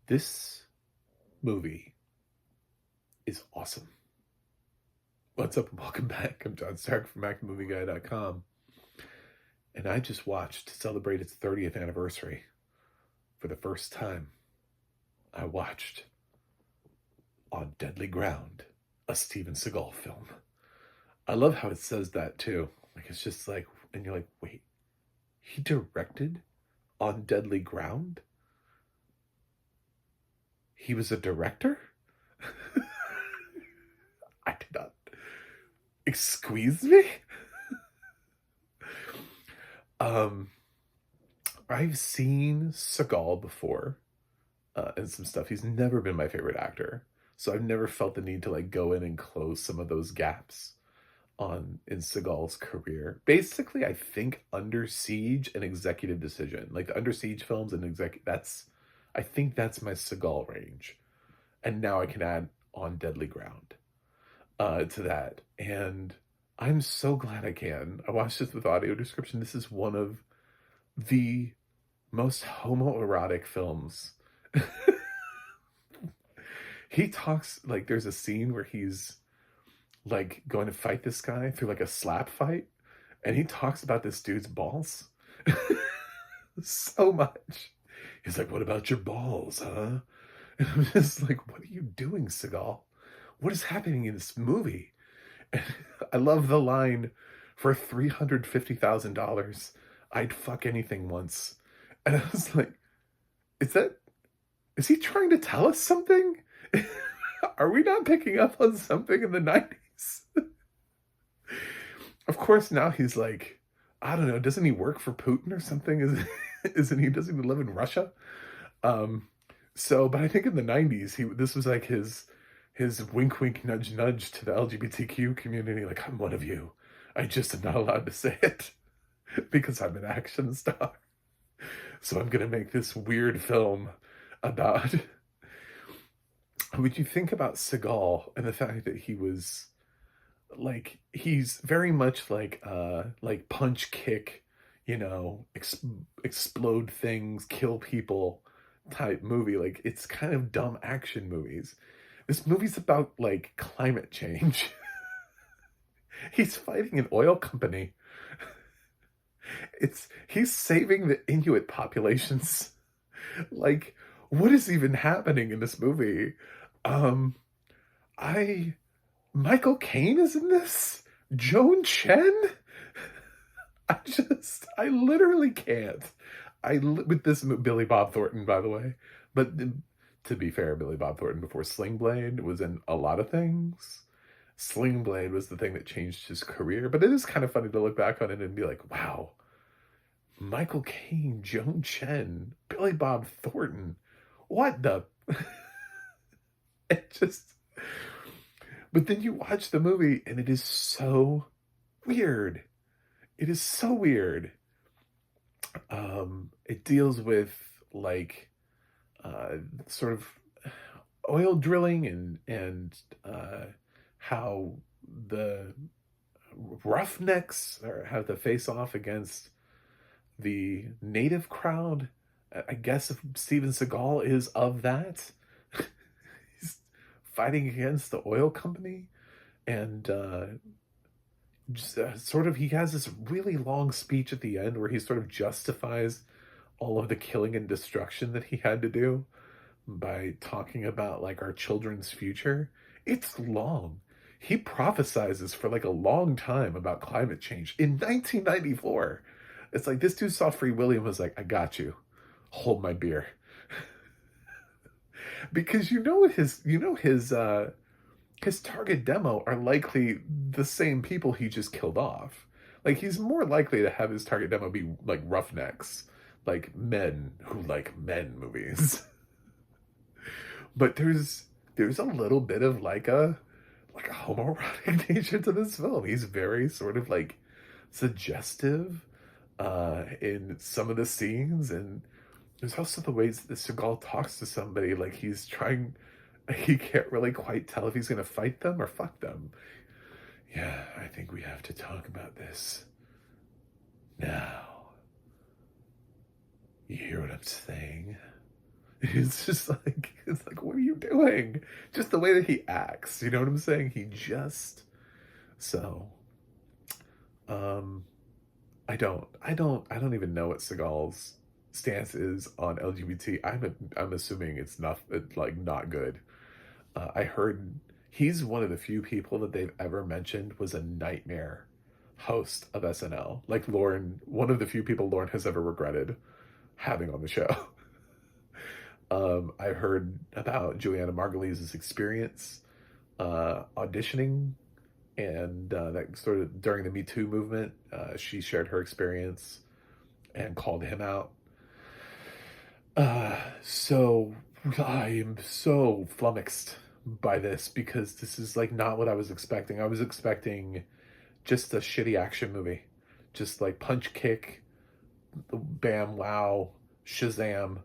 This movie is awesome. What's up and welcome back. I'm John Stark from MacTheMovieGuy.com. And I just watched, to celebrate its 30th anniversary, for the first time, I watched On Deadly Ground, a Steven Seagal film. I love how it says that too. Like, it's just like, and you're like, wait, he directed On Deadly Ground? He was a director? I did not. Excuse me? I've seen Seagal before and some stuff. He's never been my favorite actor. So I've never felt the need to like go in and close some of those gaps in Seagal's career. Basically, I think Under Siege and Executive Decision, like the Under Siege films and I think that's my Seagal range. And now I can add On Deadly Ground to that. And I'm so glad I can. I watched this with audio description. This is one of the most homoerotic films. He talks, like, there's a scene where he's like going to fight this guy through like a slap fight, and he talks about this dude's balls so much. He's like, what about your balls, huh? And I'm just like, what are you doing, Seagal? What is happening in this movie? And I love the line, for $350,000 I'd fuck anything once. And I was like, is he trying to tell us something? Are we not picking up on something in the 90s? Of course, now he's like, I don't know, doesn't he work for Putin or something? Doesn't he live in Russia? But I think in the 90s, this was like his wink wink nudge nudge to the LGBTQ community, like, I'm one of you. I just am not allowed to say it because I'm an action star. So I'm gonna make this weird film about when you think about Seagal and the fact that he was like, he's very much like punch kick, explode things, kill people type movie. Like, it's kind of dumb action movies. This movie's about like climate change. He's fighting an oil company. He's saving the Inuit populations. Like, what is even happening in this movie? Michael Caine is in this? Joan Chen? I literally can't. With this, Billy Bob Thornton, by the way. But to be fair, Billy Bob Thornton before Sling Blade was in a lot of things. Sling Blade was the thing that changed his career. But it is kind of funny to look back on it and be like, wow, Michael Caine, Joan Chen, Billy Bob Thornton. What the? It just... But then you watch the movie and it is so weird. It is so weird. It deals with like sort of oil drilling and how the roughnecks have to face off against the native crowd. I guess if Steven Seagal is of that. He's fighting against the oil company, and he has this really long speech at the end where he sort of justifies all of the killing and destruction that he had to do by talking about like our children's future. It's long. He prophesizes for like a long time about climate change in 1994. It's like this dude saw Free Willy and was like, I got you. Hold my beer. Because his target demo are likely the same people he just killed off. Like, he's more likely to have his target demo be like roughnecks, like men who like men movies. But there's a little bit of like a homoerotic nature to this film. He's very sort of like suggestive in some of the scenes, and there's also the ways that Seagal talks to somebody, like he can't really quite tell if he's gonna fight them or fuck them. Yeah, I think we have to talk about this now. You hear what I'm saying? It's like, what are you doing? Just the way that he acts, you know what I'm saying? He just, so, um, I don't even know what Seagal's stance is on LGBT. I'm assuming it's not, like, not good. I heard he's one of the few people that they've ever mentioned was a nightmare host of SNL. Like Lauren, one of the few people Lauren has ever regretted having on the show. I heard about Juliana Margulies' experience auditioning, and that sort of during the Me Too movement, she shared her experience and called him out. So I am so flummoxed by this because this is like not what I was expecting. I was expecting just a shitty action movie, just like punch kick, bam, wow, Shazam,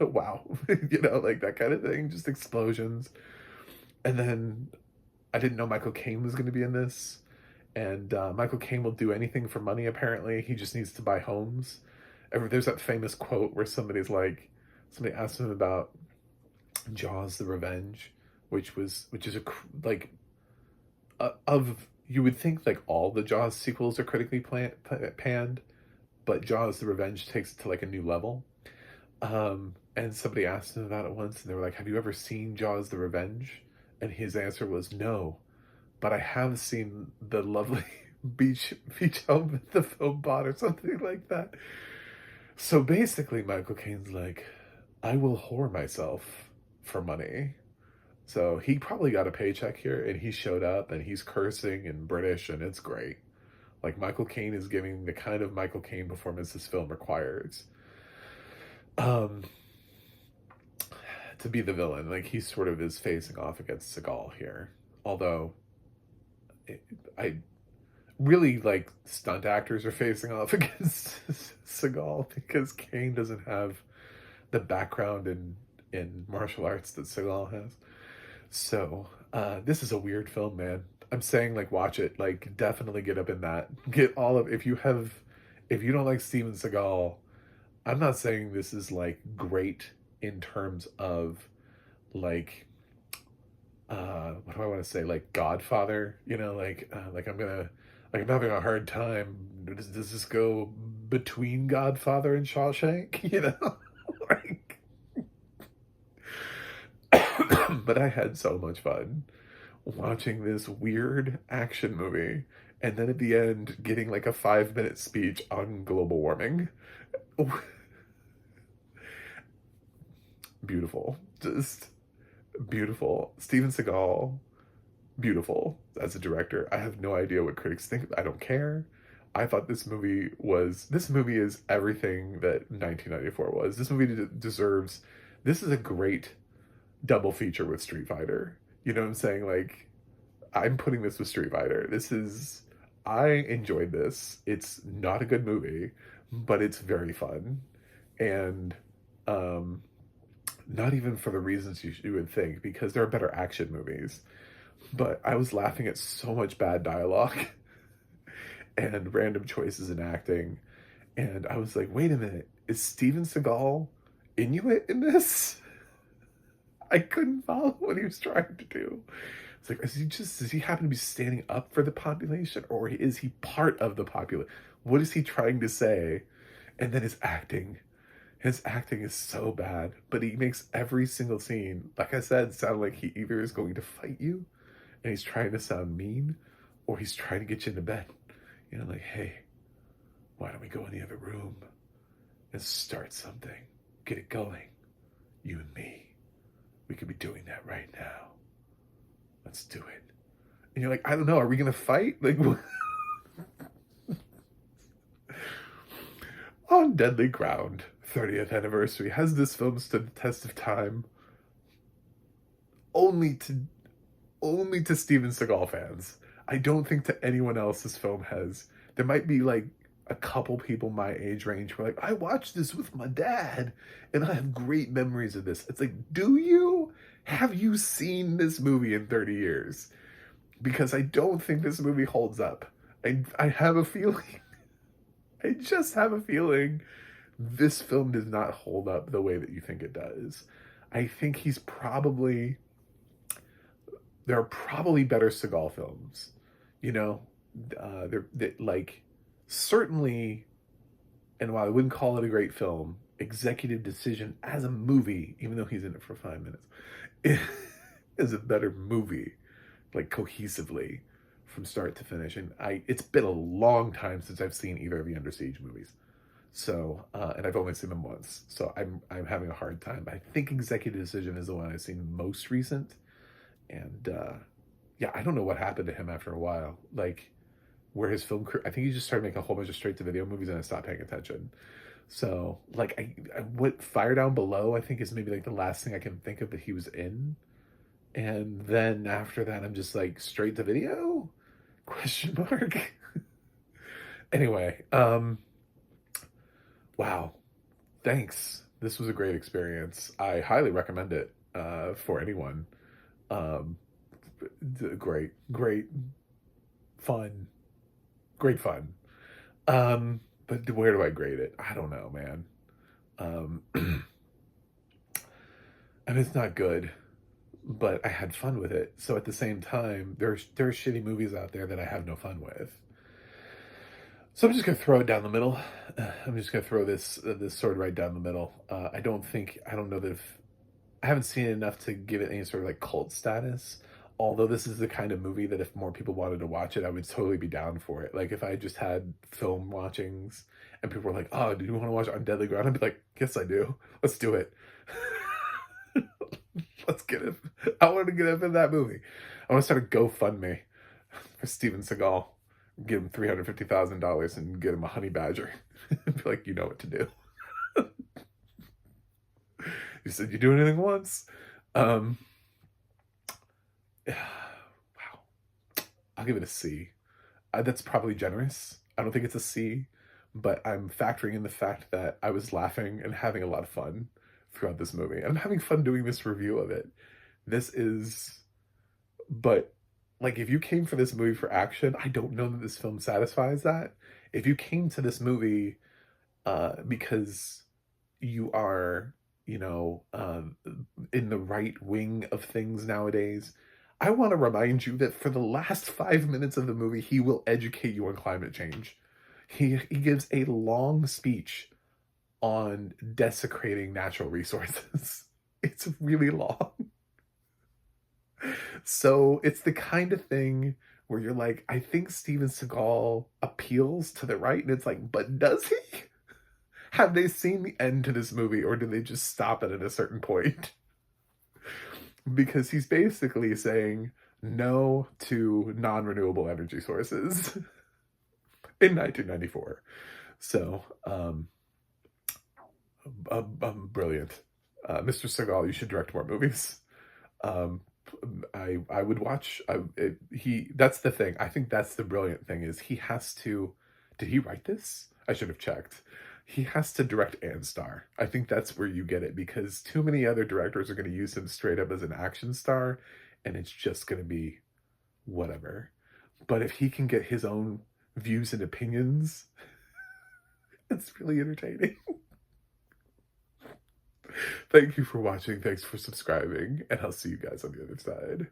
wow, like that kind of thing, just explosions. And then I didn't know Michael Caine was going to be in this. And Michael Caine will do anything for money, apparently. He just needs to buy homes. There's that famous quote where somebody asked him about Jaws: The Revenge, which is like of you would think like all the Jaws sequels are critically panned, but Jaws: The Revenge takes it to like a new level. And somebody asked him about it once, and they were like, "Have you ever seen Jaws: The Revenge?" And his answer was no, but I have seen the lovely beach home that the film bought, or something like that. So basically, Michael Caine's like, I will whore myself for money. So he probably got a paycheck here, and he showed up, and he's cursing in British, and it's great. Like, Michael Caine is giving the kind of Michael Caine performance this film requires. Um, to be the villain, like, he sort of is facing off against Seagal here. Although, I really like stunt actors are facing off against Seagal because Caine doesn't have the background in martial arts that Seagal has. So this is a weird film, man. I'm saying like watch it, like definitely get up in that. Get all of if you don't like Steven Seagal, I'm not saying this is like great in terms of like what do I want to say, like Godfather, like I'm having a hard time. Does this go between Godfather and Shawshank? Like, but I had so much fun watching this weird action movie, and then at the end getting like a 5-minute speech on global warming. Beautiful, just beautiful. Steven Seagal, beautiful as a director. I have no idea what critics think. I don't care. I thought this movie is everything that 1994 was. This movie deserves, this is a great double feature with Street Fighter. You know what I'm saying? Like, I'm putting this with Street Fighter. I enjoyed this. It's not a good movie, but it's very fun. And, not even for the reasons you would think, because there are better action movies. But I was laughing at so much bad dialogue and random choices in acting. And I was like, wait a minute, is Steven Seagal Inuit in this? I couldn't follow what he was trying to do. It's like, does he happen to be standing up for the population, or is he part of the population? What is he trying to say? And then his acting is so bad, but he makes every single scene, like I said, sound like he either is going to fight you and he's trying to sound mean, or he's trying to get you into bed. Like, hey, why don't we go in the other room and start something? Get it going. You and me. We could be doing that right now. Let's do it. And you're like, I don't know, are we going to fight? Like, On Deadly Ground, 30th anniversary. Has this film stood the test of time? Only to Steven Seagal fans. I don't think to anyone else this film has. There might be like a couple people my age range who are like, I watched this with my dad and I have great memories of this. It's like, do you? Have you seen this movie in 30 years? Because I don't think this movie holds up. I have a feeling, I just have a feeling this film does not hold up the way that you think it does. I think there are probably better Seagal films, you know. They're like, certainly, and while I wouldn't call it a great film, Executive Decision as a movie, even though he's in it for 5 minutes, is a better movie, like cohesively from start to finish. And it's been a long time since I've seen either of the Under Siege movies. So, and I've only seen them once, so I'm having a hard time. I think Executive Decision is the one I've seen most recent, and yeah, I don't know what happened to him after a while. Like, where his film career, I think he just started making a whole bunch of straight to video movies, and I stopped paying attention. So, like, what Fire Down Below, I think, is maybe like the last thing I can think of that he was in, and then after that, I'm just like, straight to video? Question mark. Anyway, wow. Thanks. This was a great experience. I highly recommend it for anyone. Um, great, great fun, great fun. But where do I grade it? I don't know, man. Um, and it's not good, but I had fun with it. So at the same time, there's shitty movies out there that I have no fun with. So I'm just gonna throw it down the middle. I'm just gonna throw this sword right down the middle. I don't know that if I haven't seen it enough to give it any sort of like cult status. Although this is the kind of movie that if more people wanted to watch it, I would totally be down for it. Like if I just had film watchings and people were like, "Oh, do you want to watch On Deadly Ground?" I'd be like, "Yes, I do. Let's do it. Let's get it. I want to get up in that movie. I want to start a GoFundMe for Steven Seagal. Give him $350,000 and get him a honey badger. Be like, you know what to do." You said you do anything once. Um, wow. I'll give it a C. That's probably generous. I don't think it's a C, but I'm factoring in the fact that I was laughing and having a lot of fun throughout this movie. And I'm having fun doing this review of it. This is, but like, if you came for this movie for action, I don't know that this film satisfies that. If you came to this movie because you are, in the right wing of things nowadays, I want to remind you that for the last 5 minutes of the movie, he will educate you on climate change. He gives a long speech on desecrating natural resources. It's really long. So it's the kind of thing where you're like, I think Steven Seagal appeals to the right, and it's like, but does he? Have they seen the end to this movie, or do they just stop it at a certain point? Because he's basically saying no to non-renewable energy sources in 1994. So, brilliant. Mr. Seagal, you should direct more movies. I would watch. That's the thing. I think that's the brilliant thing is he has to. Did he write this? I should have checked. He has to direct and star. I think that's where you get it, because too many other directors are going to use him straight up as an action star, and it's just going to be whatever. But if he can get his own views and opinions, it's really entertaining. Thank you for watching. Thanks for subscribing, and I'll see you guys on the other side.